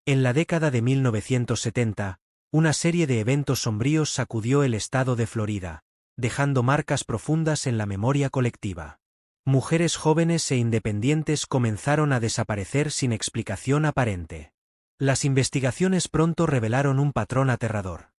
En la década de 1970, una serie de eventos sombríos sacudió el estado de Florida, dejando marcas profundas en la memoria colectiva. Mujeres jóvenes e independientes comenzaron a desaparecer sin explicación aparente. Las investigaciones pronto revelaron un patrón aterrador.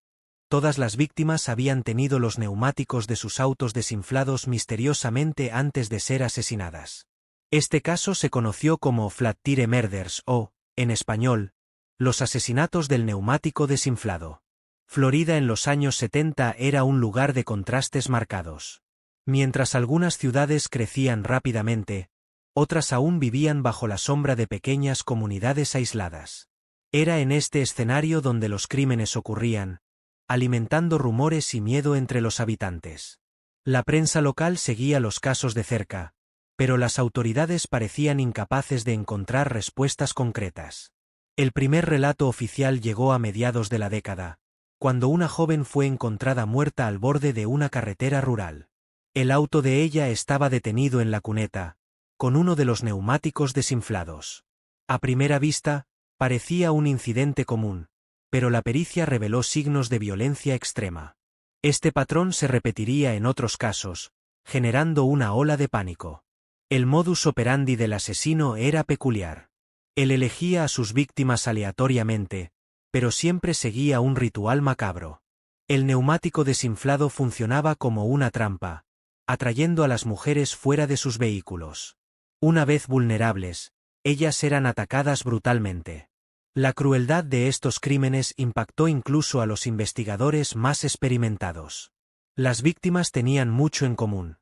Todas las víctimas habían tenido los neumáticos de sus autos desinflados misteriosamente antes de ser asesinadas. Este caso se conoció como Flat Tire Murders o, en español, los asesinatos del neumático desinflado. Florida en los años 70 era un lugar de contrastes marcados. Mientras algunas ciudades crecían rápidamente, otras aún vivían bajo la sombra de pequeñas comunidades aisladas. Era en este escenario donde los crímenes ocurrían, alimentando rumores y miedo entre los habitantes. La prensa local seguía los casos de cerca, pero las autoridades parecían incapaces de encontrar respuestas concretas. El primer relato oficial llegó a mediados de la década, cuando una joven fue encontrada muerta al borde de una carretera rural. El auto de ella estaba detenido en la cuneta, con uno de los neumáticos desinflados. A primera vista, parecía un incidente común, pero la pericia reveló signos de violencia extrema. Este patrón se repetiría en otros casos, generando una ola de pánico. El modus operandi del asesino era peculiar. Él elegía a sus víctimas aleatoriamente, pero siempre seguía un ritual macabro. El neumático desinflado funcionaba como una trampa, atrayendo a las mujeres fuera de sus vehículos. Una vez vulnerables, ellas eran atacadas brutalmente. La crueldad de estos crímenes impactó incluso a los investigadores más experimentados. Las víctimas tenían mucho en común.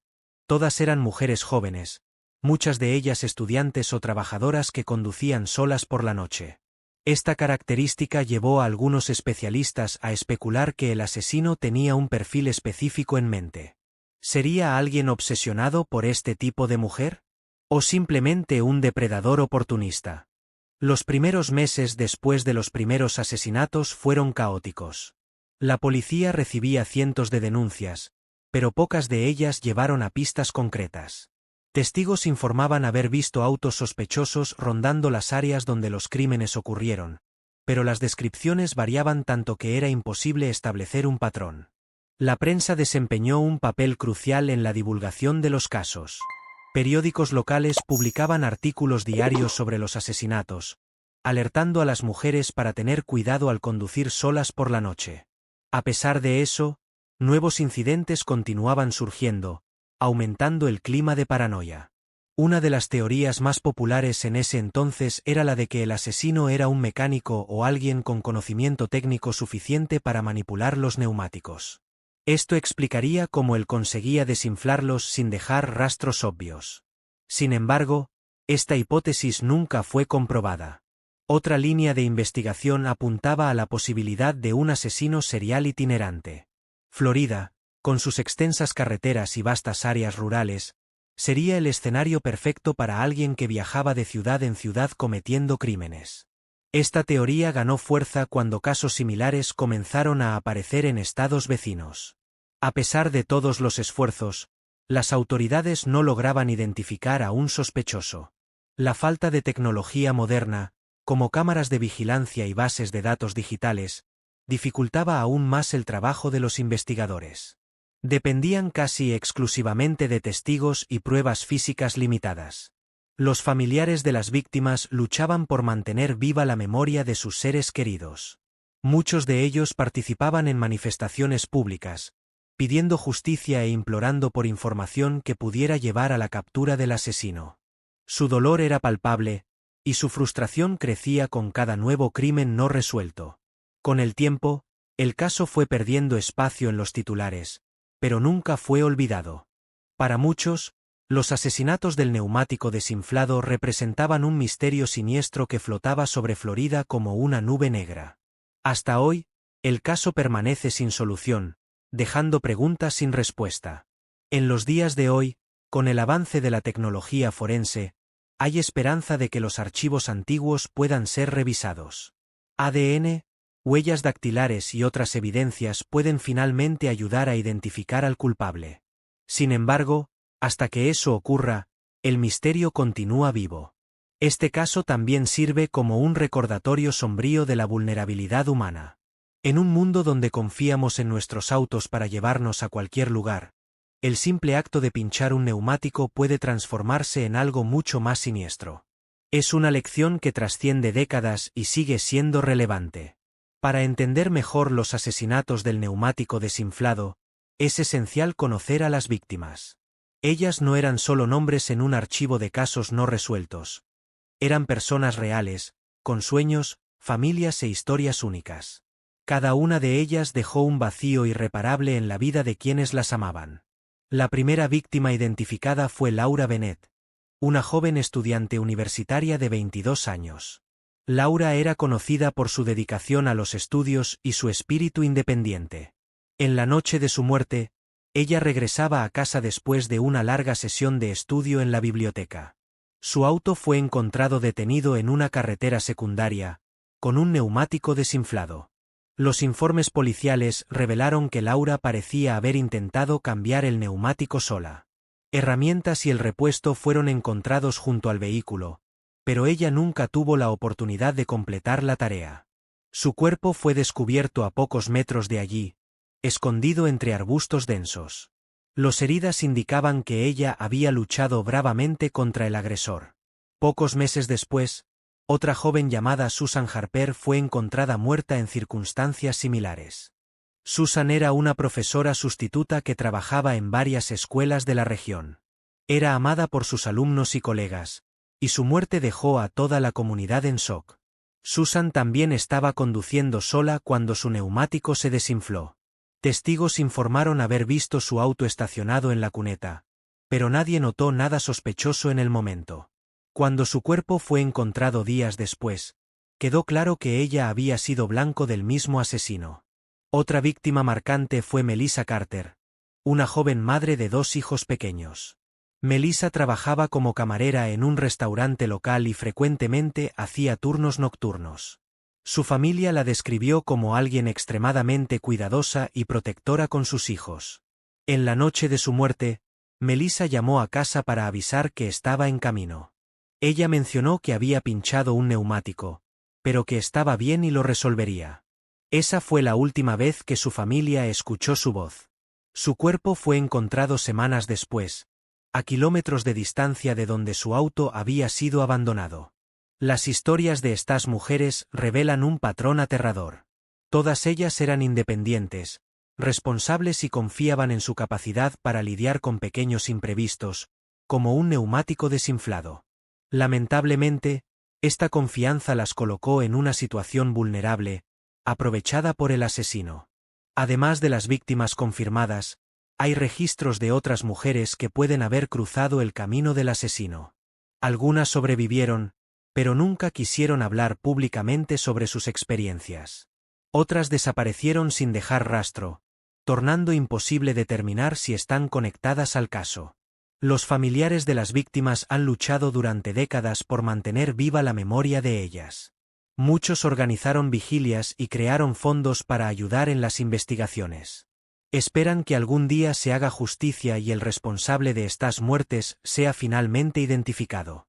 Todas eran mujeres jóvenes, muchas de ellas estudiantes o trabajadoras que conducían solas por la noche. Esta característica llevó a algunos especialistas a especular que el asesino tenía un perfil específico en mente. ¿Sería alguien obsesionado por este tipo de mujer? ¿O simplemente un depredador oportunista? Los primeros meses después de los primeros asesinatos fueron caóticos. La policía recibía cientos de denuncias, pero pocas de ellas llevaron a pistas concretas. Testigos informaban haber visto autos sospechosos rondando las áreas donde los crímenes ocurrieron, pero las descripciones variaban tanto que era imposible establecer un patrón. La prensa desempeñó un papel crucial en la divulgación de los casos. Periódicos locales publicaban artículos diarios sobre los asesinatos, alertando a las mujeres para tener cuidado al conducir solas por la noche. A pesar de eso, nuevos incidentes continuaban surgiendo, aumentando el clima de paranoia. Una de las teorías más populares en ese entonces era la de que el asesino era un mecánico o alguien con conocimiento técnico suficiente para manipular los neumáticos. Esto explicaría cómo él conseguía desinflarlos sin dejar rastros obvios. Sin embargo, esta hipótesis nunca fue comprobada. Otra línea de investigación apuntaba a la posibilidad de un asesino serial itinerante. Florida, con sus extensas carreteras y vastas áreas rurales, sería el escenario perfecto para alguien que viajaba de ciudad en ciudad cometiendo crímenes. Esta teoría ganó fuerza cuando casos similares comenzaron a aparecer en estados vecinos. A pesar de todos los esfuerzos, las autoridades no lograban identificar a un sospechoso. La falta de tecnología moderna, como cámaras de vigilancia y bases de datos digitales, dificultaba aún más el trabajo de los investigadores. Dependían casi exclusivamente de testigos y pruebas físicas limitadas. Los familiares de las víctimas luchaban por mantener viva la memoria de sus seres queridos. Muchos de ellos participaban en manifestaciones públicas, pidiendo justicia e implorando por información que pudiera llevar a la captura del asesino. Su dolor era palpable, y su frustración crecía con cada nuevo crimen no resuelto. Con el tiempo, el caso fue perdiendo espacio en los titulares, pero nunca fue olvidado. Para muchos, los asesinatos del neumático desinflado representaban un misterio siniestro que flotaba sobre Florida como una nube negra. Hasta hoy, el caso permanece sin solución, dejando preguntas sin respuesta. En los días de hoy, con el avance de la tecnología forense, hay esperanza de que los archivos antiguos puedan ser revisados. ADN, huellas dactilares y otras evidencias pueden finalmente ayudar a identificar al culpable. Sin embargo, hasta que eso ocurra, el misterio continúa vivo. Este caso también sirve como un recordatorio sombrío de la vulnerabilidad humana. En un mundo donde confiamos en nuestros autos para llevarnos a cualquier lugar, el simple acto de pinchar un neumático puede transformarse en algo mucho más siniestro. Es una lección que trasciende décadas y sigue siendo relevante. Para entender mejor los asesinatos del neumático desinflado, es esencial conocer a las víctimas. Ellas no eran solo nombres en un archivo de casos no resueltos. Eran personas reales, con sueños, familias e historias únicas. Cada una de ellas dejó un vacío irreparable en la vida de quienes las amaban. La primera víctima identificada fue Laura Bennett, una joven estudiante universitaria de 22 años. Laura era conocida por su dedicación a los estudios y su espíritu independiente. En la noche de su muerte, ella regresaba a casa después de una larga sesión de estudio en la biblioteca. Su auto fue encontrado detenido en una carretera secundaria, con un neumático desinflado. Los informes policiales revelaron que Laura parecía haber intentado cambiar el neumático sola. Herramientas y el repuesto fueron encontrados junto al vehículo, pero ella nunca tuvo la oportunidad de completar la tarea. Su cuerpo fue descubierto a pocos metros de allí, escondido entre arbustos densos. Las heridas indicaban que ella había luchado bravamente contra el agresor. Pocos meses después, otra joven llamada Susan Harper fue encontrada muerta en circunstancias similares. Susan era una profesora sustituta que trabajaba en varias escuelas de la región. Era amada por sus alumnos y colegas, y su muerte dejó a toda la comunidad en shock. Susan también estaba conduciendo sola cuando su neumático se desinfló. Testigos informaron haber visto su auto estacionado en la cuneta, pero nadie notó nada sospechoso en el momento. Cuando su cuerpo fue encontrado días después, quedó claro que ella había sido blanco del mismo asesino. Otra víctima marcante fue Melissa Carter, una joven madre de 2 hijos pequeños. Melissa trabajaba como camarera en un restaurante local y frecuentemente hacía turnos nocturnos. Su familia la describió como alguien extremadamente cuidadosa y protectora con sus hijos. En la noche de su muerte, Melissa llamó a casa para avisar que estaba en camino. Ella mencionó que había pinchado un neumático, pero que estaba bien y lo resolvería. Esa fue la última vez que su familia escuchó su voz. Su cuerpo fue encontrado semanas después, a kilómetros de distancia de donde su auto había sido abandonado. Las historias de estas mujeres revelan un patrón aterrador. Todas ellas eran independientes, responsables y confiaban en su capacidad para lidiar con pequeños imprevistos, como un neumático desinflado. Lamentablemente, esta confianza las colocó en una situación vulnerable, aprovechada por el asesino. Además de las víctimas confirmadas, hay registros de otras mujeres que pueden haber cruzado el camino del asesino. Algunas sobrevivieron, pero nunca quisieron hablar públicamente sobre sus experiencias. Otras desaparecieron sin dejar rastro, tornando imposible determinar si están conectadas al caso. Los familiares de las víctimas han luchado durante décadas por mantener viva la memoria de ellas. Muchos organizaron vigilias y crearon fondos para ayudar en las investigaciones. Esperan que algún día se haga justicia y el responsable de estas muertes sea finalmente identificado.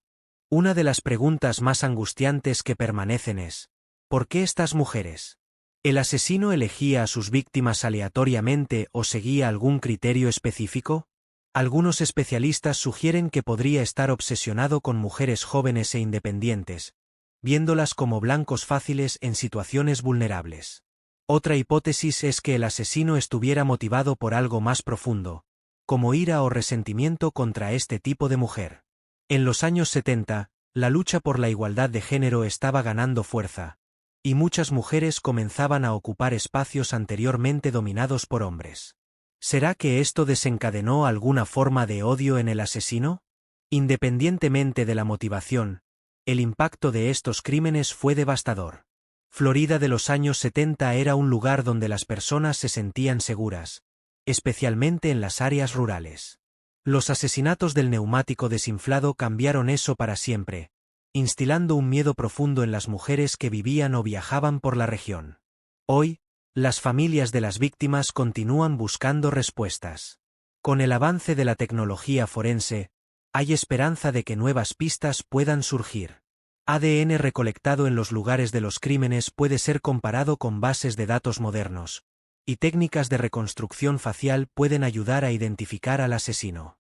Una de las preguntas más angustiantes que permanecen es: ¿por qué estas mujeres? ¿El asesino elegía a sus víctimas aleatoriamente o seguía algún criterio específico? Algunos especialistas sugieren que podría estar obsesionado con mujeres jóvenes e independientes, viéndolas como blancos fáciles en situaciones vulnerables. Otra hipótesis es que el asesino estuviera motivado por algo más profundo, como ira o resentimiento contra este tipo de mujer. En los años 70, la lucha por la igualdad de género estaba ganando fuerza, y muchas mujeres comenzaban a ocupar espacios anteriormente dominados por hombres. ¿Será que esto desencadenó alguna forma de odio en el asesino? Independientemente de la motivación, el impacto de estos crímenes fue devastador. Florida de los años 70 era un lugar donde las personas se sentían seguras, especialmente en las áreas rurales. Los asesinatos del neumático desinflado cambiaron eso para siempre, instilando un miedo profundo en las mujeres que vivían o viajaban por la región. Hoy, las familias de las víctimas continúan buscando respuestas. Con el avance de la tecnología forense, hay esperanza de que nuevas pistas puedan surgir. ADN recolectado en los lugares de los crímenes puede ser comparado con bases de datos modernos, y técnicas de reconstrucción facial pueden ayudar a identificar al asesino.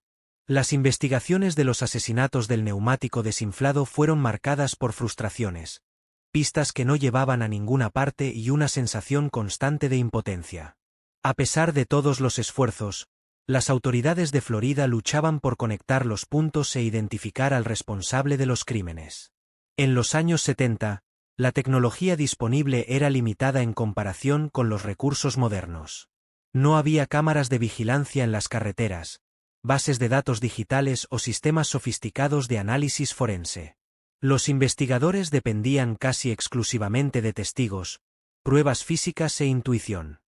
Las investigaciones de los asesinatos del neumático desinflado fueron marcadas por frustraciones, pistas que no llevaban a ninguna parte y una sensación constante de impotencia. A pesar de todos los esfuerzos, las autoridades de Florida luchaban por conectar los puntos e identificar al responsable de los crímenes. En los años 70, la tecnología disponible era limitada en comparación con los recursos modernos. No había cámaras de vigilancia en las carreteras, bases de datos digitales o sistemas sofisticados de análisis forense. Los investigadores dependían casi exclusivamente de testigos, pruebas físicas e intuición.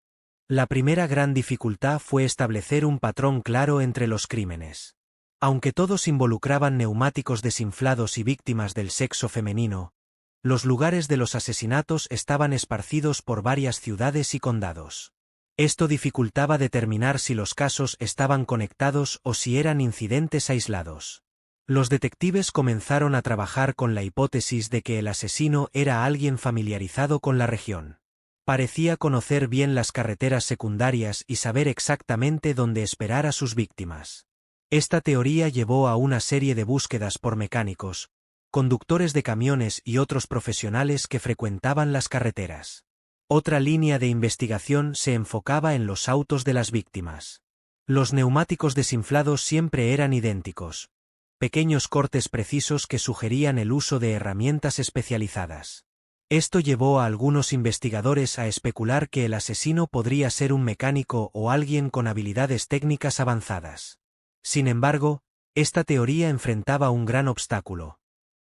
La primera gran dificultad fue establecer un patrón claro entre los crímenes. Aunque todos involucraban neumáticos desinflados y víctimas del sexo femenino, los lugares de los asesinatos estaban esparcidos por varias ciudades y condados. Esto dificultaba determinar si los casos estaban conectados o si eran incidentes aislados. Los detectives comenzaron a trabajar con la hipótesis de que el asesino era alguien familiarizado con la región. Parecía conocer bien las carreteras secundarias y saber exactamente dónde esperar a sus víctimas. Esta teoría llevó a una serie de búsquedas por mecánicos, conductores de camiones y otros profesionales que frecuentaban las carreteras. Otra línea de investigación se enfocaba en los autos de las víctimas. Los neumáticos desinflados siempre eran idénticos, pequeños cortes precisos que sugerían el uso de herramientas especializadas. Esto llevó a algunos investigadores a especular que el asesino podría ser un mecánico o alguien con habilidades técnicas avanzadas. Sin embargo, esta teoría enfrentaba un gran obstáculo.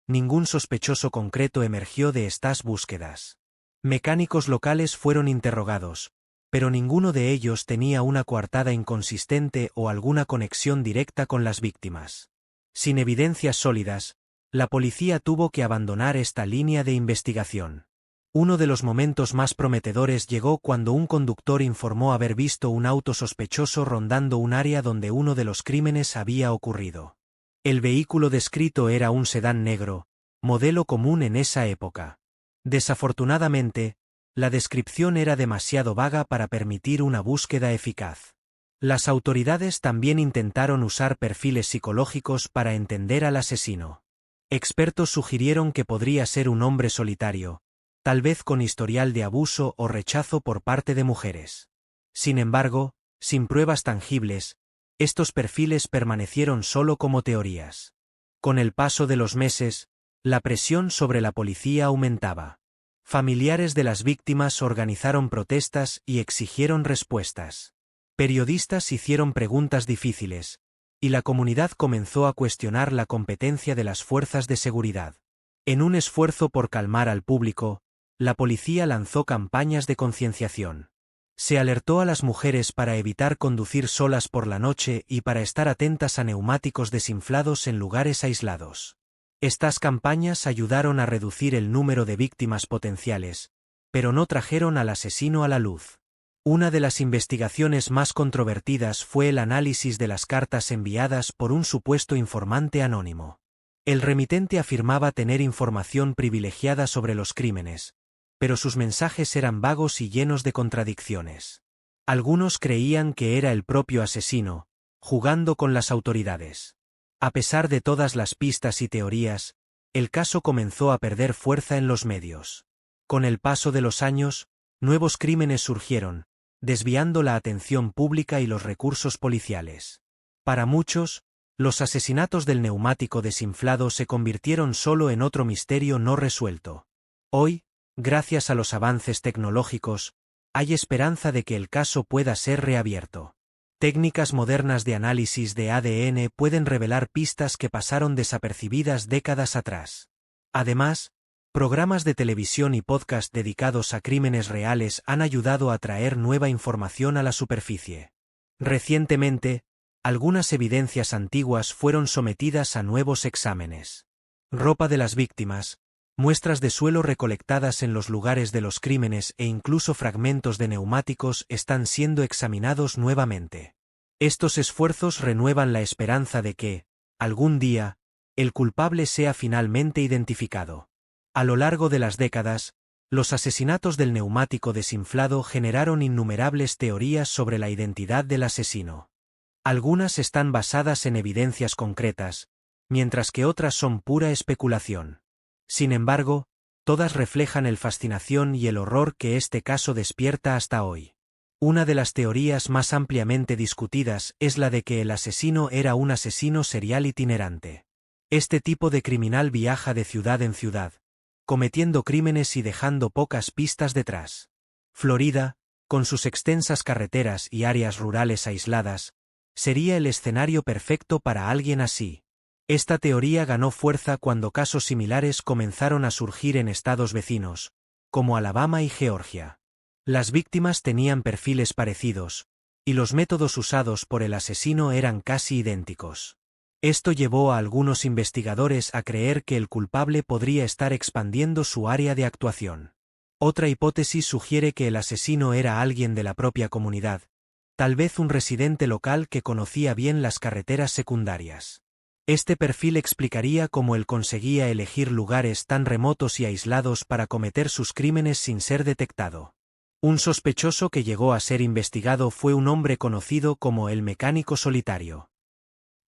Ningún sospechoso concreto emergió de estas búsquedas. Mecánicos locales fueron interrogados, pero ninguno de ellos tenía una coartada inconsistente o alguna conexión directa con las víctimas. Sin evidencias sólidas, la policía tuvo que abandonar esta línea de investigación. Uno de los momentos más prometedores llegó cuando un conductor informó haber visto un auto sospechoso rondando un área donde uno de los crímenes había ocurrido. El vehículo descrito era un sedán negro, modelo común en esa época. Desafortunadamente, la descripción era demasiado vaga para permitir una búsqueda eficaz. Las autoridades también intentaron usar perfiles psicológicos para entender al asesino. Expertos sugirieron que podría ser un hombre solitario, tal vez con historial de abuso o rechazo por parte de mujeres. Sin embargo, sin pruebas tangibles, estos perfiles permanecieron solo como teorías. Con el paso de los meses, la presión sobre la policía aumentaba. Familiares de las víctimas organizaron protestas y exigieron respuestas. Periodistas hicieron preguntas difíciles, y la comunidad comenzó a cuestionar la competencia de las fuerzas de seguridad. En un esfuerzo por calmar al público, la policía lanzó campañas de concienciación. Se alertó a las mujeres para evitar conducir solas por la noche y para estar atentas a neumáticos desinflados en lugares aislados. Estas campañas ayudaron a reducir el número de víctimas potenciales, pero no trajeron al asesino a la luz. Una de las investigaciones más controvertidas fue el análisis de las cartas enviadas por un supuesto informante anónimo. El remitente afirmaba tener información privilegiada sobre los crímenes, pero sus mensajes eran vagos y llenos de contradicciones. Algunos creían que era el propio asesino, jugando con las autoridades. A pesar de todas las pistas y teorías, el caso comenzó a perder fuerza en los medios. Con el paso de los años, nuevos crímenes surgieron, desviando la atención pública y los recursos policiales. Para muchos, los asesinatos del neumático desinflado se convirtieron solo en otro misterio no resuelto. Hoy, gracias a los avances tecnológicos, hay esperanza de que el caso pueda ser reabierto. Técnicas modernas de análisis de ADN pueden revelar pistas que pasaron desapercibidas décadas atrás. Además, programas de televisión y podcast dedicados a crímenes reales han ayudado a traer nueva información a la superficie. Recientemente, algunas evidencias antiguas fueron sometidas a nuevos exámenes. Ropa de las víctimas, muestras de suelo recolectadas en los lugares de los crímenes e incluso fragmentos de neumáticos están siendo examinados nuevamente. Estos esfuerzos renuevan la esperanza de que, algún día, el culpable sea finalmente identificado. A lo largo de las décadas, los asesinatos del neumático desinflado generaron innumerables teorías sobre la identidad del asesino. Algunas están basadas en evidencias concretas, mientras que otras son pura especulación. Sin embargo, todas reflejan el fascinación y el horror que este caso despierta hasta hoy. Una de las teorías más ampliamente discutidas es la de que el asesino era un asesino serial itinerante. Este tipo de criminal viaja de ciudad en ciudad, cometiendo crímenes y dejando pocas pistas detrás. Florida, con sus extensas carreteras y áreas rurales aisladas, sería el escenario perfecto para alguien así. Esta teoría ganó fuerza cuando casos similares comenzaron a surgir en estados vecinos, como Alabama y Georgia. Las víctimas tenían perfiles parecidos, y los métodos usados por el asesino eran casi idénticos. Esto llevó a algunos investigadores a creer que el culpable podría estar expandiendo su área de actuación. Otra hipótesis sugiere que el asesino era alguien de la propia comunidad, tal vez un residente local que conocía bien las carreteras secundarias. Este perfil explicaría cómo él conseguía elegir lugares tan remotos y aislados para cometer sus crímenes sin ser detectado. Un sospechoso que llegó a ser investigado fue un hombre conocido como el mecánico solitario.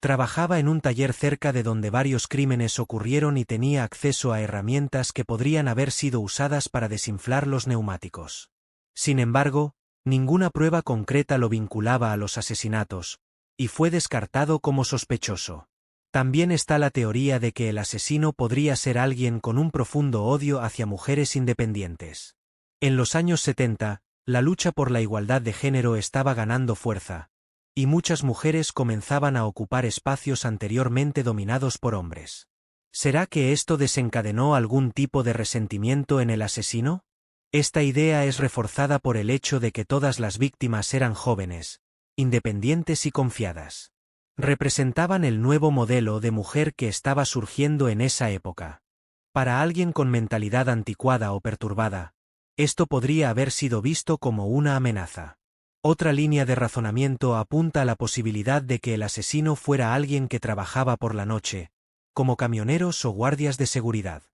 Trabajaba en un taller cerca de donde varios crímenes ocurrieron y tenía acceso a herramientas que podrían haber sido usadas para desinflar los neumáticos. Sin embargo, ninguna prueba concreta lo vinculaba a los asesinatos, y fue descartado como sospechoso. También está la teoría de que el asesino podría ser alguien con un profundo odio hacia mujeres independientes. En los años 70, la lucha por la igualdad de género estaba ganando fuerza, y muchas mujeres comenzaban a ocupar espacios anteriormente dominados por hombres. ¿Será que esto desencadenó algún tipo de resentimiento en el asesino? Esta idea es reforzada por el hecho de que todas las víctimas eran jóvenes, independientes y confiadas. Representaban el nuevo modelo de mujer que estaba surgiendo en esa época. Para alguien con mentalidad anticuada o perturbada, esto podría haber sido visto como una amenaza. Otra línea de razonamiento apunta a la posibilidad de que el asesino fuera alguien que trabajaba por la noche, como camioneros o guardias de seguridad.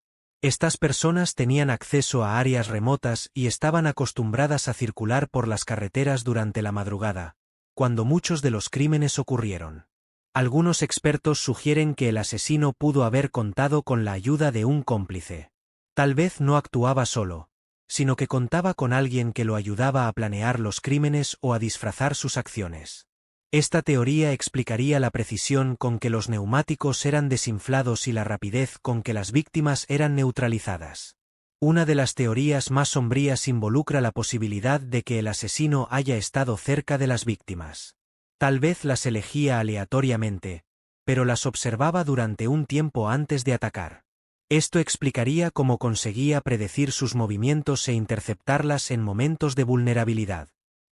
Estas personas tenían acceso a áreas remotas y estaban acostumbradas a circular por las carreteras durante la madrugada, cuando muchos de los crímenes ocurrieron. Algunos expertos sugieren que el asesino pudo haber contado con la ayuda de un cómplice. Tal vez no actuaba solo, sino que contaba con alguien que lo ayudaba a planear los crímenes o a disfrazar sus acciones. Esta teoría explicaría la precisión con que los neumáticos eran desinflados y la rapidez con que las víctimas eran neutralizadas. Una de las teorías más sombrías involucra la posibilidad de que el asesino haya estado cerca de las víctimas. Tal vez las elegía aleatoriamente, pero las observaba durante un tiempo antes de atacar. Esto explicaría cómo conseguía predecir sus movimientos e interceptarlas en momentos de vulnerabilidad.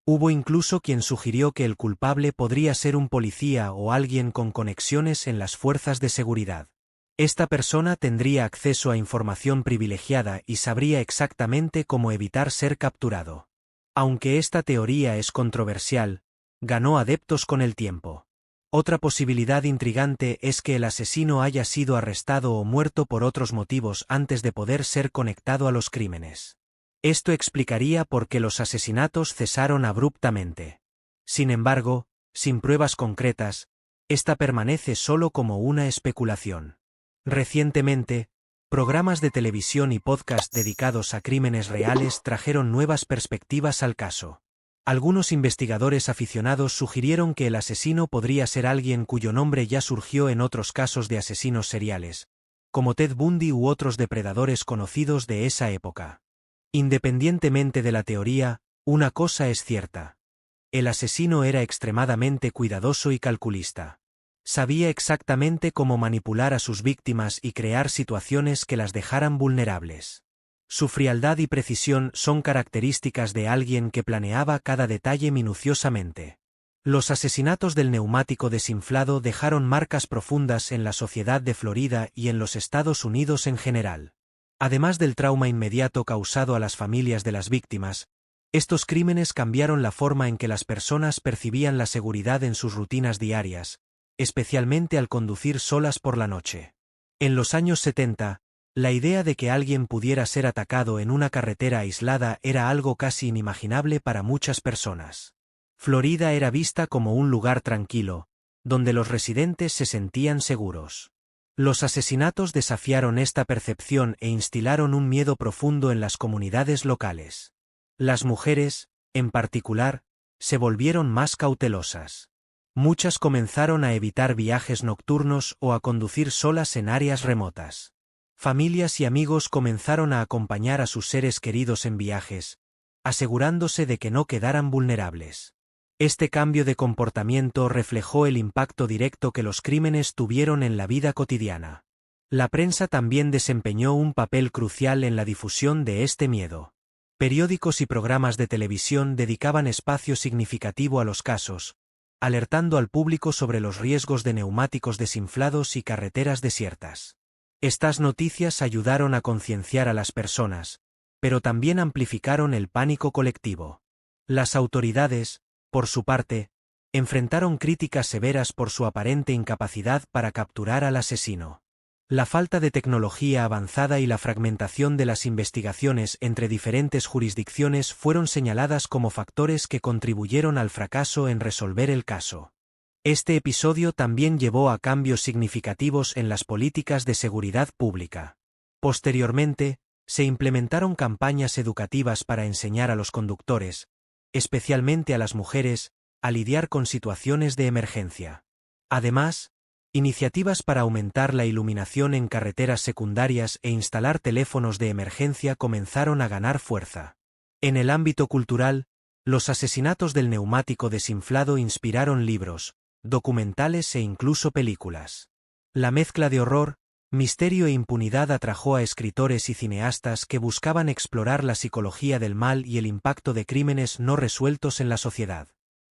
Hubo incluso quien sugirió que el culpable podría ser un policía o alguien con conexiones en las fuerzas de seguridad. Esta persona tendría acceso a información privilegiada y sabría exactamente cómo evitar ser capturado. Aunque esta teoría es controversial, ganó adeptos con el tiempo. Otra posibilidad intrigante es que el asesino haya sido arrestado o muerto por otros motivos antes de poder ser conectado a los crímenes. Esto explicaría por qué los asesinatos cesaron abruptamente. Sin embargo, sin pruebas concretas, esta permanece solo como una especulación. Recientemente, programas de televisión y podcast dedicados a crímenes reales trajeron nuevas perspectivas al caso. Algunos investigadores aficionados sugirieron que el asesino podría ser alguien cuyo nombre ya surgió en otros casos de asesinos seriales, como Ted Bundy u otros depredadores conocidos de esa época. Independientemente de la teoría, una cosa es cierta. El asesino era extremadamente cuidadoso y calculista. Sabía exactamente cómo manipular a sus víctimas y crear situaciones que las dejaran vulnerables. Su frialdad y precisión son características de alguien que planeaba cada detalle minuciosamente. Los asesinatos del neumático desinflado dejaron marcas profundas en la sociedad de Florida y en los Estados Unidos en general. Además del trauma inmediato causado a las familias de las víctimas, estos crímenes cambiaron la forma en que las personas percibían la seguridad en sus rutinas diarias, especialmente al conducir solas por la noche. En los años 70, La idea de que alguien pudiera ser atacado en una carretera aislada era algo casi inimaginable para muchas personas. Florida era vista como un lugar tranquilo, donde los residentes se sentían seguros. Los asesinatos desafiaron esta percepción e instilaron un miedo profundo en las comunidades locales. Las mujeres, en particular, se volvieron más cautelosas. Muchas comenzaron a evitar viajes nocturnos o a conducir solas en áreas remotas. Familias y amigos comenzaron a acompañar a sus seres queridos en viajes, asegurándose de que no quedaran vulnerables. Este cambio de comportamiento reflejó el impacto directo que los crímenes tuvieron en la vida cotidiana. La prensa también desempeñó un papel crucial en la difusión de este miedo. Periódicos y programas de televisión dedicaban espacio significativo a los casos, alertando al público sobre los riesgos de neumáticos desinflados y carreteras desiertas. Estas noticias ayudaron a concienciar a las personas, pero también amplificaron el pánico colectivo. Las autoridades, por su parte, enfrentaron críticas severas por su aparente incapacidad para capturar al asesino. La falta de tecnología avanzada y la fragmentación de las investigaciones entre diferentes jurisdicciones fueron señaladas como factores que contribuyeron al fracaso en resolver el caso. Este episodio también llevó a cambios significativos en las políticas de seguridad pública. Posteriormente, se implementaron campañas educativas para enseñar a los conductores, especialmente a las mujeres, a lidiar con situaciones de emergencia. Además, iniciativas para aumentar la iluminación en carreteras secundarias e instalar teléfonos de emergencia comenzaron a ganar fuerza. En el ámbito cultural, los asesinatos del neumático desinflado inspiraron libros, documentales e incluso películas. La mezcla de horror, misterio e impunidad atrajo a escritores y cineastas que buscaban explorar la psicología del mal y el impacto de crímenes no resueltos en la sociedad.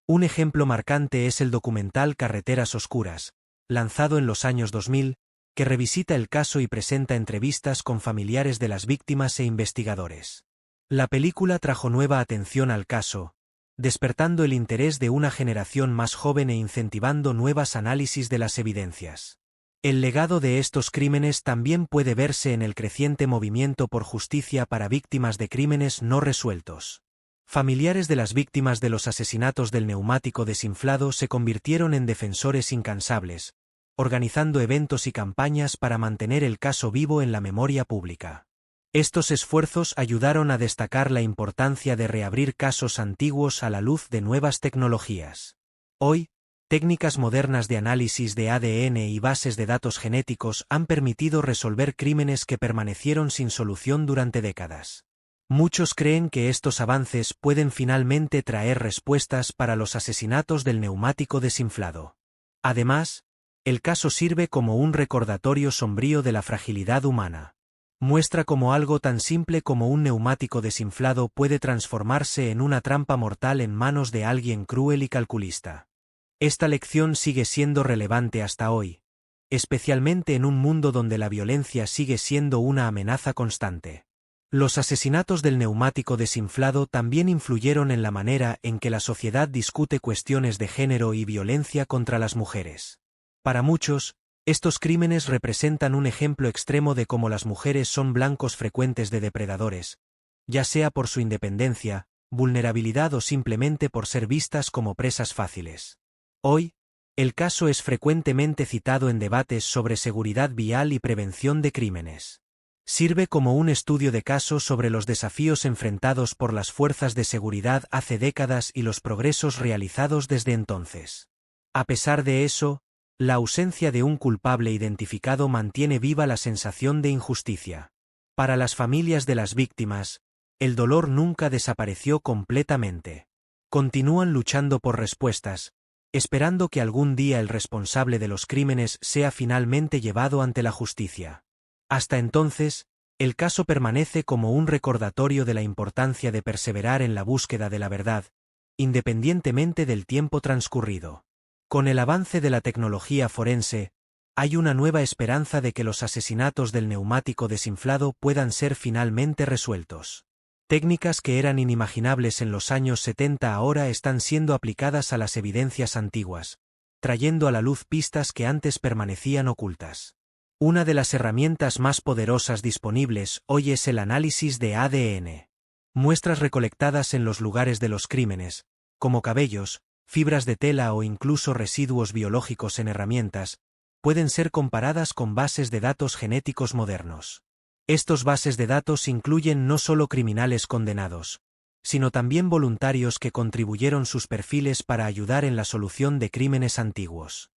Un ejemplo marcante es el documental Carreteras Oscuras, lanzado en los años 2000, que revisita el caso y presenta entrevistas con familiares de las víctimas e investigadores. La película trajo nueva atención al caso, despertando el interés de una generación más joven e incentivando nuevos análisis de las evidencias. El legado de estos crímenes también puede verse en el creciente movimiento por justicia para víctimas de crímenes no resueltos. Familiares de las víctimas de los asesinatos del neumático desinflado se convirtieron en defensores incansables, organizando eventos y campañas para mantener el caso vivo en la memoria pública. Estos esfuerzos ayudaron a destacar la importancia de reabrir casos antiguos a la luz de nuevas tecnologías. Hoy, técnicas modernas de análisis de ADN y bases de datos genéticos han permitido resolver crímenes que permanecieron sin solución durante décadas. Muchos creen que estos avances pueden finalmente traer respuestas para los asesinatos del neumático desinflado. Además, el caso sirve como un recordatorio sombrío de la fragilidad humana. Muestra cómo algo tan simple como un neumático desinflado puede transformarse en una trampa mortal en manos de alguien cruel y calculista. Esta lección sigue siendo relevante hasta hoy, especialmente en un mundo donde la violencia sigue siendo una amenaza constante. Los asesinatos del neumático desinflado también influyeron en la manera en que la sociedad discute cuestiones de género y violencia contra las mujeres. Para muchos, estos crímenes representan un ejemplo extremo de cómo las mujeres son blancos frecuentes de depredadores, ya sea por su independencia, vulnerabilidad o simplemente por ser vistas como presas fáciles. Hoy, el caso es frecuentemente citado en debates sobre seguridad vial y prevención de crímenes. Sirve como un estudio de caso sobre los desafíos enfrentados por las fuerzas de seguridad hace décadas y los progresos realizados desde entonces. A pesar de eso, la ausencia de un culpable identificado mantiene viva la sensación de injusticia. Para las familias de las víctimas, el dolor nunca desapareció completamente. Continúan luchando por respuestas, esperando que algún día el responsable de los crímenes sea finalmente llevado ante la justicia. Hasta entonces, el caso permanece como un recordatorio de la importancia de perseverar en la búsqueda de la verdad, independientemente del tiempo transcurrido. Con el avance de la tecnología forense, hay una nueva esperanza de que los asesinatos del neumático desinflado puedan ser finalmente resueltos. Técnicas que eran inimaginables en los años 70 ahora están siendo aplicadas a las evidencias antiguas, trayendo a la luz pistas que antes permanecían ocultas. Una de las herramientas más poderosas disponibles hoy es el análisis de ADN. Muestras recolectadas en los lugares de los crímenes, como cabellos, fibras de tela o incluso residuos biológicos en herramientas, pueden ser comparadas con bases de datos genéticos modernos. Estos bases de datos incluyen no solo criminales condenados, sino también voluntarios que contribuyeron sus perfiles para ayudar en la solución de crímenes antiguos.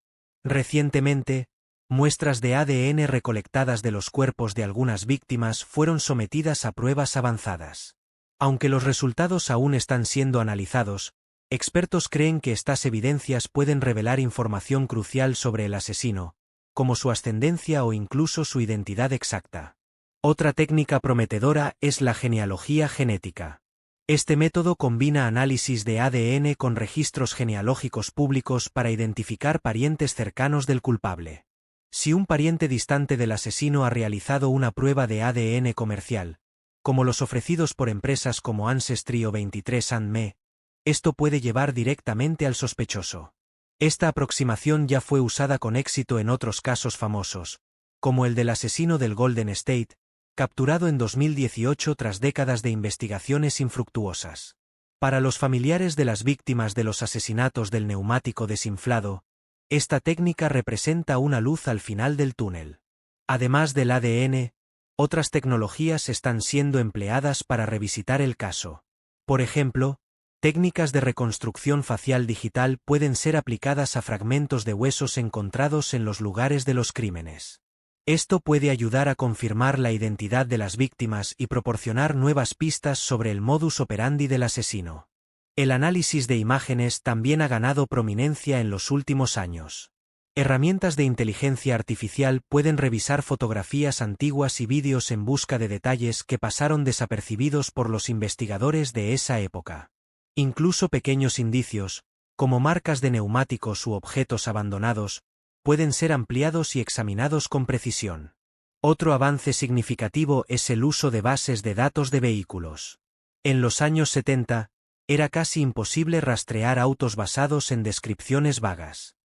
Recientemente, muestras de ADN recolectadas de los cuerpos de algunas víctimas fueron sometidas a pruebas avanzadas. Aunque los resultados aún están siendo analizados, expertos creen que estas evidencias pueden revelar información crucial sobre el asesino, como su ascendencia o incluso su identidad exacta. Otra técnica prometedora es la genealogía genética. Este método combina análisis de ADN con registros genealógicos públicos para identificar parientes cercanos del culpable. Si un pariente distante del asesino ha realizado una prueba de ADN comercial, como los ofrecidos por empresas como Ancestry o 23andMe, esto puede llevar directamente al sospechoso. Esta aproximación ya fue usada con éxito en otros casos famosos, como el del asesino del Golden State, capturado en 2018 tras décadas de investigaciones infructuosas. Para los familiares de las víctimas de los asesinatos del neumático desinflado, esta técnica representa una luz al final del túnel. Además del ADN, otras tecnologías están siendo empleadas para revisitar el caso. Por ejemplo, técnicas de reconstrucción facial digital pueden ser aplicadas a fragmentos de huesos encontrados en los lugares de los crímenes. Esto puede ayudar a confirmar la identidad de las víctimas y proporcionar nuevas pistas sobre el modus operandi del asesino. El análisis de imágenes también ha ganado prominencia en los últimos años. Herramientas de inteligencia artificial pueden revisar fotografías antiguas y vídeos en busca de detalles que pasaron desapercibidos por los investigadores de esa época. Incluso pequeños indicios, como marcas de neumáticos u objetos abandonados, pueden ser ampliados y examinados con precisión. Otro avance significativo es el uso de bases de datos de vehículos. En los años 70, era casi imposible rastrear autos basados en descripciones vagas.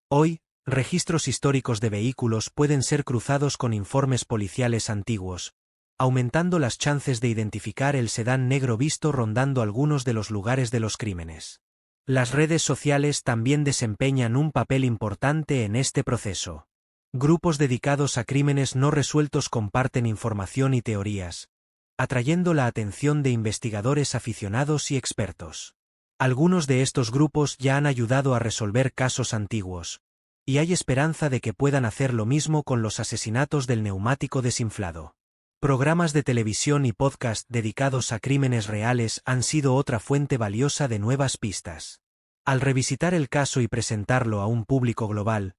Hoy, registros históricos de vehículos pueden ser cruzados con informes policiales antiguos, aumentando las chances de identificar el sedán negro visto rondando algunos de los lugares de los crímenes. Las redes sociales también desempeñan un papel importante en este proceso. Grupos dedicados a crímenes no resueltos comparten información y teorías, atrayendo la atención de investigadores aficionados y expertos. Algunos de estos grupos ya han ayudado a resolver casos antiguos, y hay esperanza de que puedan hacer lo mismo con los asesinatos del neumático desinflado. Programas de televisión y podcast dedicados a crímenes reales han sido otra fuente valiosa de nuevas pistas. Al revisitar el caso y presentarlo a un público global,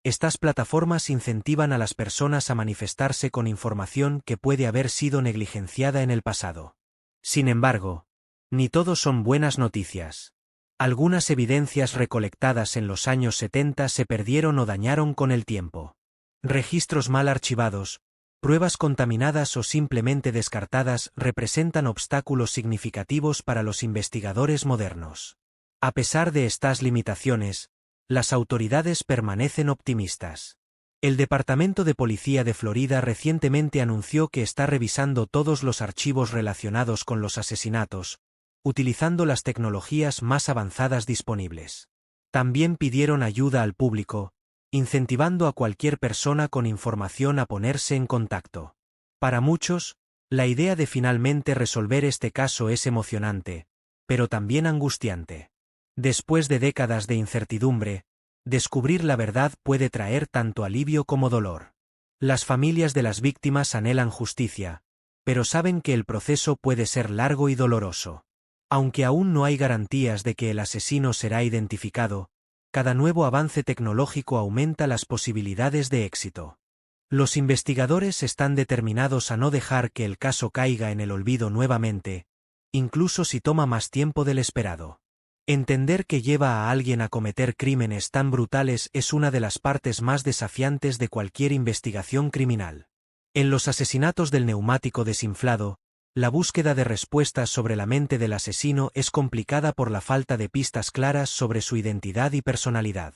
estas plataformas incentivan a las personas a manifestarse con información que puede haber sido negligenciada en el pasado. Sin embargo, ni todo son buenas noticias. Algunas evidencias recolectadas en los años 70 se perdieron o dañaron con el tiempo. Registros mal archivados, pruebas contaminadas o simplemente descartadas representan obstáculos significativos para los investigadores modernos. A pesar de estas limitaciones, las autoridades permanecen optimistas. El Departamento de Policía de Florida recientemente anunció que está revisando todos los archivos relacionados con los asesinatos, utilizando las tecnologías más avanzadas disponibles. También pidieron ayuda al público, incentivando a cualquier persona con información a ponerse en contacto. Para muchos, la idea de finalmente resolver este caso es emocionante, pero también angustiante. Después de décadas de incertidumbre, descubrir la verdad puede traer tanto alivio como dolor. Las familias de las víctimas anhelan justicia, pero saben que el proceso puede ser largo y doloroso. Aunque aún no hay garantías de que el asesino será identificado, cada nuevo avance tecnológico aumenta las posibilidades de éxito. Los investigadores están determinados a no dejar que el caso caiga en el olvido nuevamente, incluso si toma más tiempo del esperado. Entender qué lleva a alguien a cometer crímenes tan brutales es una de las partes más desafiantes de cualquier investigación criminal. En los asesinatos del neumático desinflado, la búsqueda de respuestas sobre la mente del asesino es complicada por la falta de pistas claras sobre su identidad y personalidad.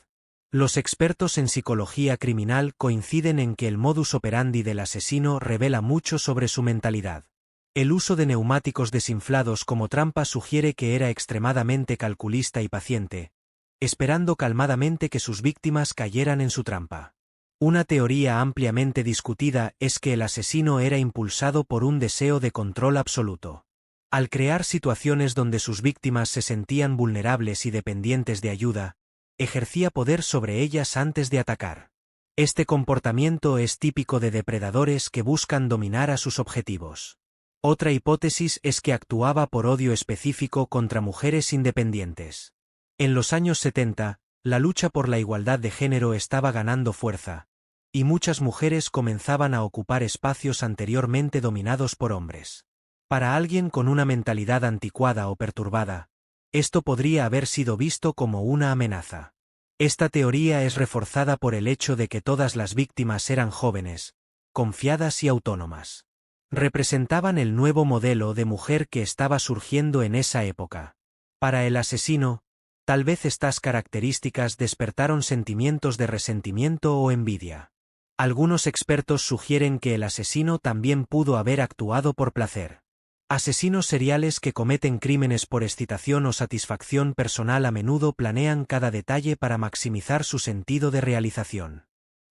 Los expertos en psicología criminal coinciden en que el modus operandi del asesino revela mucho sobre su mentalidad. El uso de neumáticos desinflados como trampa sugiere que era extremadamente calculista y paciente, esperando calmadamente que sus víctimas cayeran en su trampa. Una teoría ampliamente discutida es que el asesino era impulsado por un deseo de control absoluto. Al crear situaciones donde sus víctimas se sentían vulnerables y dependientes de ayuda, ejercía poder sobre ellas antes de atacar. Este comportamiento es típico de depredadores que buscan dominar a sus objetivos. Otra hipótesis es que actuaba por odio específico contra mujeres independientes. En los años 70, la lucha por la igualdad de género estaba ganando fuerza, y muchas mujeres comenzaban a ocupar espacios anteriormente dominados por hombres. Para alguien con una mentalidad anticuada o perturbada, esto podría haber sido visto como una amenaza. Esta teoría es reforzada por el hecho de que todas las víctimas eran jóvenes, confiadas y autónomas. Representaban el nuevo modelo de mujer que estaba surgiendo en esa época. Para el asesino, tal vez estas características despertaron sentimientos de resentimiento o envidia. Algunos expertos sugieren que el asesino también pudo haber actuado por placer. Asesinos seriales que cometen crímenes por excitación o satisfacción personal a menudo planean cada detalle para maximizar su sentido de realización.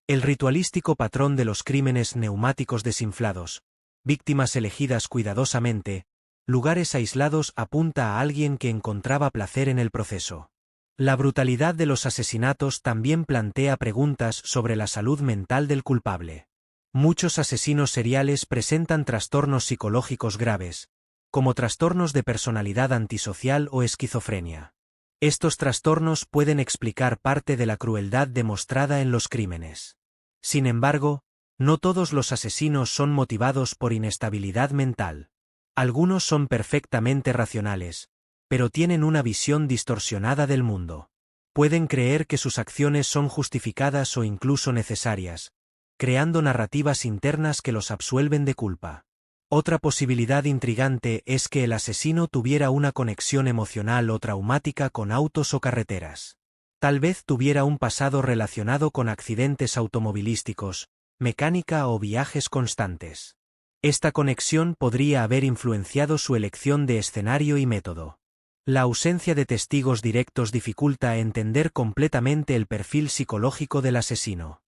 El ritualístico patrón de los crímenes neumáticos desinflados, víctimas elegidas cuidadosamente, lugares aislados apunta a alguien que encontraba placer en el proceso. La brutalidad de los asesinatos también plantea preguntas sobre la salud mental del culpable. Muchos asesinos seriales presentan trastornos psicológicos graves, como trastornos de personalidad antisocial o esquizofrenia. Estos trastornos pueden explicar parte de la crueldad demostrada en los crímenes. Sin embargo, no todos los asesinos son motivados por inestabilidad mental. Algunos son perfectamente racionales, pero tienen una visión distorsionada del mundo. Pueden creer que sus acciones son justificadas o incluso necesarias, creando narrativas internas que los absuelven de culpa. Otra posibilidad intrigante es que el asesino tuviera una conexión emocional o traumática con autos o carreteras. Tal vez tuviera un pasado relacionado con accidentes automovilísticos, mecánica o viajes constantes. Esta conexión podría haber influenciado su elección de escenario y método. La ausencia de testigos directos dificulta entender completamente el perfil psicológico del asesino.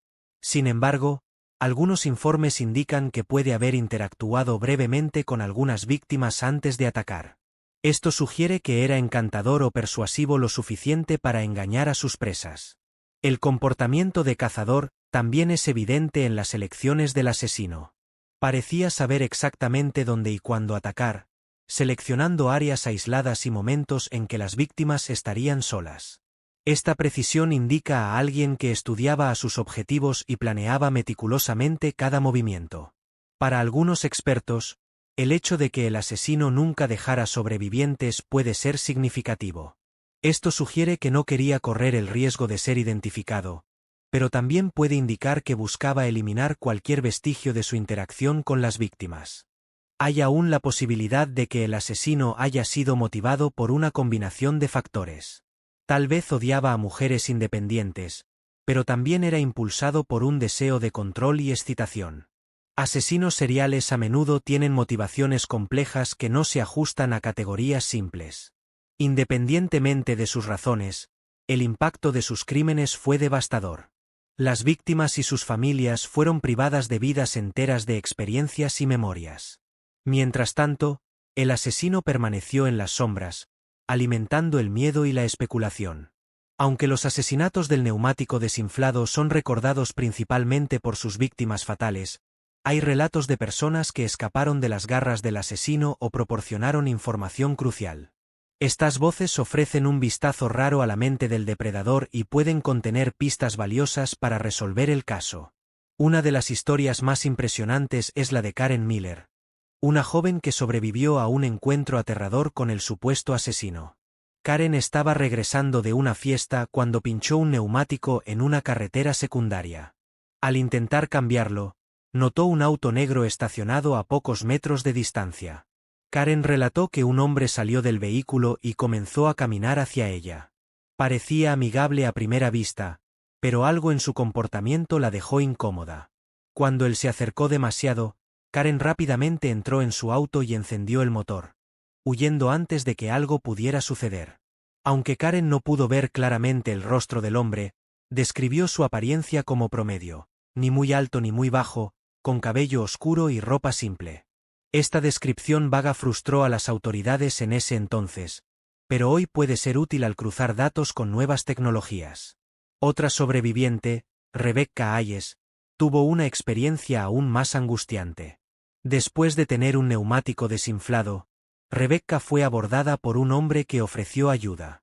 Sin embargo, algunos informes indican que puede haber interactuado brevemente con algunas víctimas antes de atacar. Esto sugiere que era encantador o persuasivo lo suficiente para engañar a sus presas. El comportamiento de cazador también es evidente en las elecciones del asesino. Parecía saber exactamente dónde y cuándo atacar, seleccionando áreas aisladas y momentos en que las víctimas estarían solas. Esta precisión indica a alguien que estudiaba a sus objetivos y planeaba meticulosamente cada movimiento. Para algunos expertos, el hecho de que el asesino nunca dejara sobrevivientes puede ser significativo. Esto sugiere que no quería correr el riesgo de ser identificado, pero también puede indicar que buscaba eliminar cualquier vestigio de su interacción con las víctimas. Hay aún la posibilidad de que el asesino haya sido motivado por una combinación de factores. Tal vez odiaba a mujeres independientes, pero también era impulsado por un deseo de control y excitación. Asesinos seriales a menudo tienen motivaciones complejas que no se ajustan a categorías simples. Independientemente de sus razones, el impacto de sus crímenes fue devastador. Las víctimas y sus familias fueron privadas de vidas enteras de experiencias y memorias. Mientras tanto, el asesino permaneció en las sombras, alimentando el miedo y la especulación. Aunque los asesinatos del neumático desinflado son recordados principalmente por sus víctimas fatales, hay relatos de personas que escaparon de las garras del asesino o proporcionaron información crucial. Estas voces ofrecen un vistazo raro a la mente del depredador y pueden contener pistas valiosas para resolver el caso. Una de las historias más impresionantes es la de Karen Miller, una joven que sobrevivió a un encuentro aterrador con el supuesto asesino. Karen estaba regresando de una fiesta cuando pinchó un neumático en una carretera secundaria. Al intentar cambiarlo, notó un auto negro estacionado a pocos metros de distancia. Karen relató que un hombre salió del vehículo y comenzó a caminar hacia ella. Parecía amigable a primera vista, pero algo en su comportamiento la dejó incómoda. Cuando él se acercó demasiado, Karen rápidamente entró en su auto y encendió el motor, huyendo antes de que algo pudiera suceder. Aunque Karen no pudo ver claramente el rostro del hombre, describió su apariencia como promedio, ni muy alto ni muy bajo, con cabello oscuro y ropa simple. Esta descripción vaga frustró a las autoridades en ese entonces, pero hoy puede ser útil al cruzar datos con nuevas tecnologías. Otra sobreviviente, Rebecca Hayes, tuvo una experiencia aún más angustiante. Después de tener un neumático desinflado, Rebecca fue abordada por un hombre que ofreció ayuda.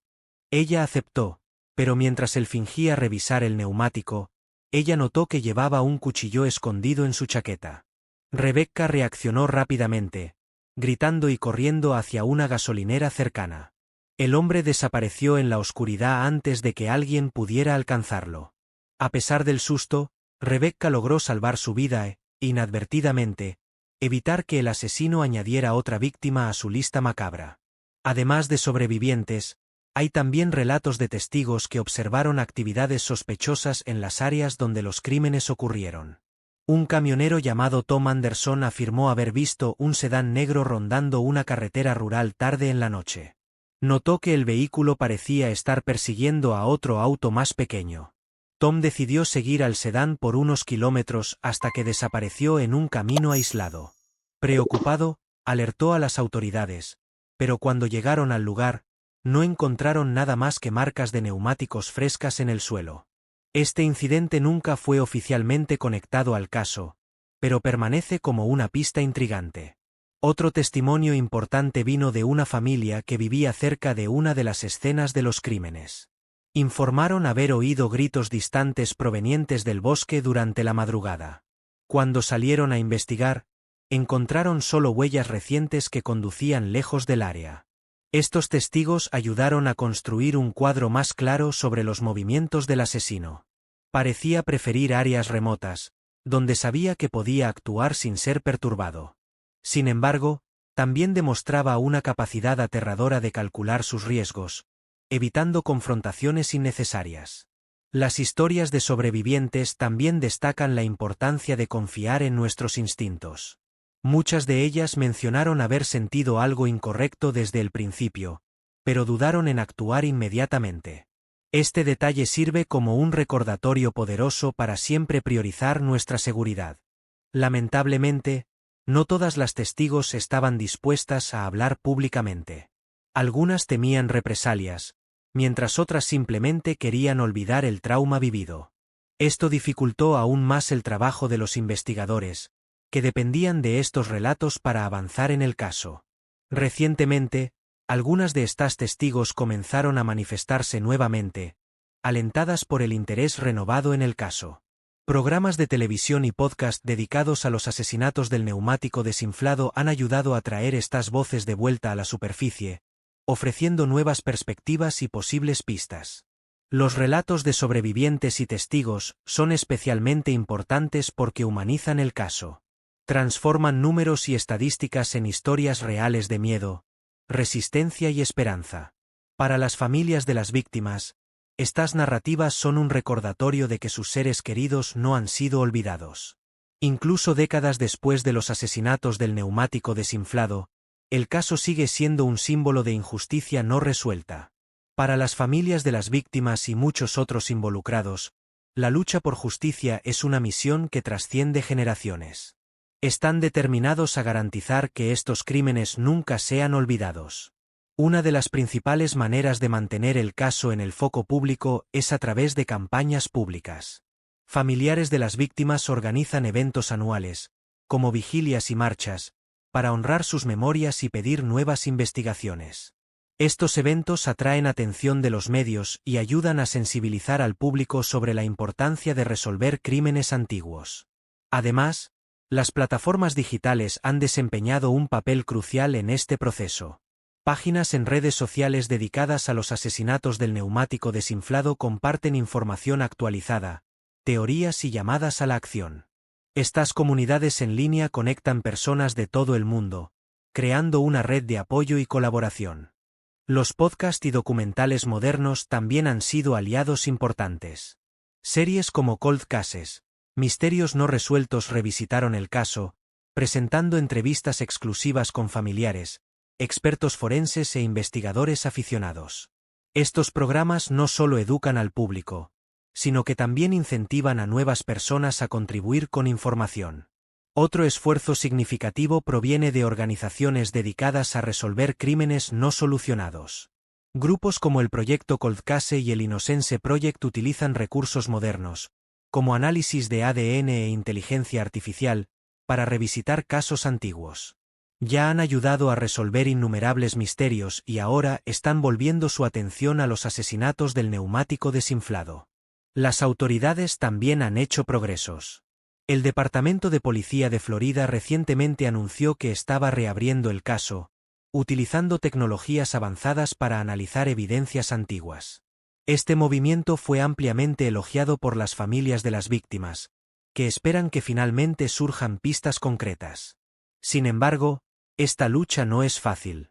Ella aceptó, pero mientras él fingía revisar el neumático, ella notó que llevaba un cuchillo escondido en su chaqueta. Rebecca reaccionó rápidamente, gritando y corriendo hacia una gasolinera cercana. El hombre desapareció en la oscuridad antes de que alguien pudiera alcanzarlo. A pesar del susto, Rebecca logró salvar su vida e, inadvertidamente, evitar que el asesino añadiera otra víctima a su lista macabra. Además de sobrevivientes, hay también relatos de testigos que observaron actividades sospechosas en las áreas donde los crímenes ocurrieron. Un camionero llamado Tom Anderson afirmó haber visto un sedán negro rondando una carretera rural tarde en la noche. Notó que el vehículo parecía estar persiguiendo a otro auto más pequeño. Tom decidió seguir al sedán por unos kilómetros hasta que desapareció en un camino aislado. Preocupado, alertó a las autoridades, pero cuando llegaron al lugar, no encontraron nada más que marcas de neumáticos frescas en el suelo. Este incidente nunca fue oficialmente conectado al caso, pero permanece como una pista intrigante. Otro testimonio importante vino de una familia que vivía cerca de una de las escenas de los crímenes. Informaron haber oído gritos distantes provenientes del bosque durante la madrugada. Cuando salieron a investigar, encontraron solo huellas recientes que conducían lejos del área. Estos testigos ayudaron a construir un cuadro más claro sobre los movimientos del asesino. Parecía preferir áreas remotas, donde sabía que podía actuar sin ser perturbado. Sin embargo, también demostraba una capacidad aterradora de calcular sus riesgos, evitando confrontaciones innecesarias. Las historias de sobrevivientes también destacan la importancia de confiar en nuestros instintos. Muchas de ellas mencionaron haber sentido algo incorrecto desde el principio, pero dudaron en actuar inmediatamente. Este detalle sirve como un recordatorio poderoso para siempre priorizar nuestra seguridad. Lamentablemente, no todas las testigos estaban dispuestas a hablar públicamente. Algunas temían represalias, mientras otras simplemente querían olvidar el trauma vivido. Esto dificultó aún más el trabajo de los investigadores, que dependían de estos relatos para avanzar en el caso. Recientemente, algunas de estas testigos comenzaron a manifestarse nuevamente, alentadas por el interés renovado en el caso. Programas de televisión y podcast dedicados a los asesinatos del neumático desinflado han ayudado a traer estas voces de vuelta a la superficie, ofreciendo nuevas perspectivas y posibles pistas. Los relatos de sobrevivientes y testigos son especialmente importantes porque humanizan el caso. Transforman números y estadísticas en historias reales de miedo, resistencia y esperanza. Para las familias de las víctimas, estas narrativas son un recordatorio de que sus seres queridos no han sido olvidados. Incluso décadas después de los asesinatos del neumático desinflado, el caso sigue siendo un símbolo de injusticia no resuelta. Para las familias de las víctimas y muchos otros involucrados, la lucha por justicia es una misión que trasciende generaciones. Están determinados a garantizar que estos crímenes nunca sean olvidados. Una de las principales maneras de mantener el caso en el foco público es a través de campañas públicas. Familiares de las víctimas organizan eventos anuales, como vigilias y marchas, para honrar sus memorias y pedir nuevas investigaciones. Estos eventos atraen atención de los medios y ayudan a sensibilizar al público sobre la importancia de resolver crímenes antiguos. Además, las plataformas digitales han desempeñado un papel crucial en este proceso. Páginas en redes sociales dedicadas a los asesinatos del neumático desinflado comparten información actualizada, teorías y llamadas a la acción. Estas comunidades en línea conectan personas de todo el mundo, creando una red de apoyo y colaboración. Los podcasts y documentales modernos también han sido aliados importantes. Series como Cold Cases, Misterios no resueltos revisitaron el caso, presentando entrevistas exclusivas con familiares, expertos forenses e investigadores aficionados. Estos programas no solo educan al público, sino que también incentivan a nuevas personas a contribuir con información. Otro esfuerzo significativo proviene de organizaciones dedicadas a resolver crímenes no solucionados. Grupos como el Proyecto Cold Case y el Innocence Project utilizan recursos modernos, como análisis de ADN e inteligencia artificial, para revisitar casos antiguos. Ya han ayudado a resolver innumerables misterios y ahora están volviendo su atención a los asesinatos del neumático desinflado. Las autoridades también han hecho progresos. El Departamento de Policía de Florida recientemente anunció que estaba reabriendo el caso, utilizando tecnologías avanzadas para analizar evidencias antiguas. Este movimiento fue ampliamente elogiado por las familias de las víctimas, que esperan que finalmente surjan pistas concretas. Sin embargo, esta lucha no es fácil.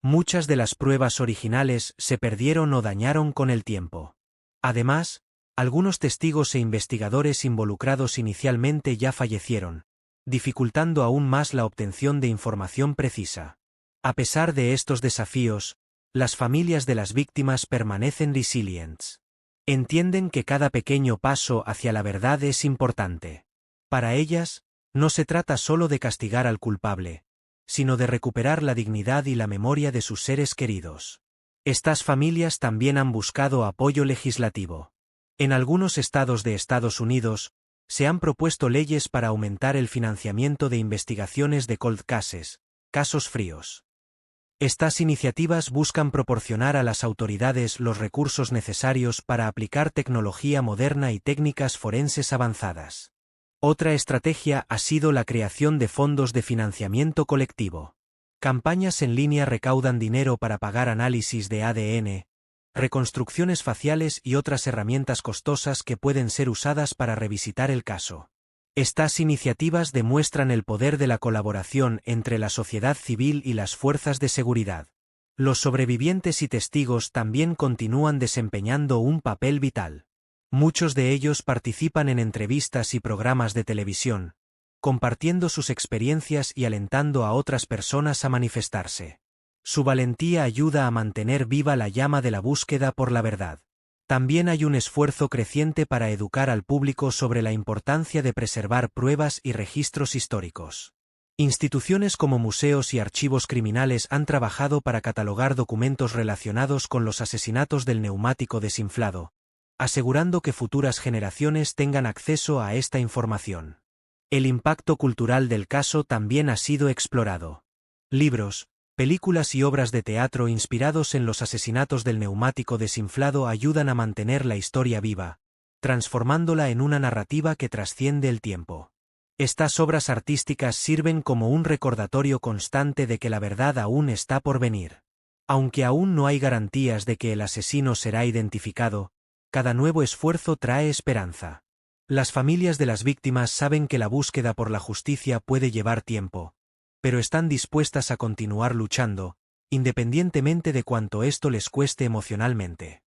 Muchas de las pruebas originales se perdieron o dañaron con el tiempo. Además, algunos testigos e investigadores involucrados inicialmente ya fallecieron, dificultando aún más la obtención de información precisa. A pesar de estos desafíos, las familias de las víctimas permanecen resilientes. Entienden que cada pequeño paso hacia la verdad es importante. Para ellas, no se trata solo de castigar al culpable, sino de recuperar la dignidad y la memoria de sus seres queridos. Estas familias también han buscado apoyo legislativo. En algunos estados de Estados Unidos, se han propuesto leyes para aumentar el financiamiento de investigaciones de cold cases, casos fríos. Estas iniciativas buscan proporcionar a las autoridades los recursos necesarios para aplicar tecnología moderna y técnicas forenses avanzadas. Otra estrategia ha sido la creación de fondos de financiamiento colectivo. Campañas en línea recaudan dinero para pagar análisis de ADN, reconstrucciones faciales y otras herramientas costosas que pueden ser usadas para revisitar el caso. Estas iniciativas demuestran el poder de la colaboración entre la sociedad civil y las fuerzas de seguridad. Los sobrevivientes y testigos también continúan desempeñando un papel vital. Muchos de ellos participan en entrevistas y programas de televisión, compartiendo sus experiencias y alentando a otras personas a manifestarse. Su valentía ayuda a mantener viva la llama de la búsqueda por la verdad. También hay un esfuerzo creciente para educar al público sobre la importancia de preservar pruebas y registros históricos. Instituciones como museos y archivos criminales han trabajado para catalogar documentos relacionados con los asesinatos del neumático desinflado, asegurando que futuras generaciones tengan acceso a esta información. El impacto cultural del caso también ha sido explorado. Libros, películas y obras de teatro inspirados en los asesinatos del neumático desinflado ayudan a mantener la historia viva, transformándola en una narrativa que trasciende el tiempo. Estas obras artísticas sirven como un recordatorio constante de que la verdad aún está por venir. Aunque aún no hay garantías de que el asesino será identificado, cada nuevo esfuerzo trae esperanza. Las familias de las víctimas saben que la búsqueda por la justicia puede llevar tiempo, pero están dispuestas a continuar luchando, independientemente de cuánto esto les cueste emocionalmente.